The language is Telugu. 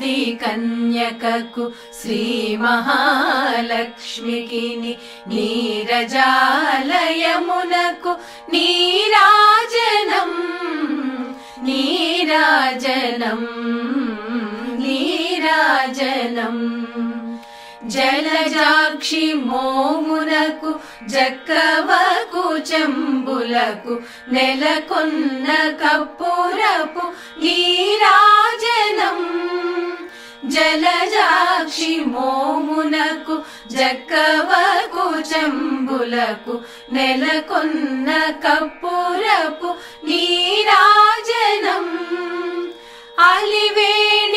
ముక్తి కన్యకకు శ్రీ మహాలక్ష్మికి నీరజాలయమునకు నీరాజనం నీరాజనం నీరాజనం జలజాక్షి మోమునకు జక్కవకు చెంబులకు నెలకొన్న కప్పురపు నీరాజనం జలజాక్షి మోమునకు జక్కవకు చెంబులకు నెలకొన్న కప్పురపు నీరాజనం అలివేణి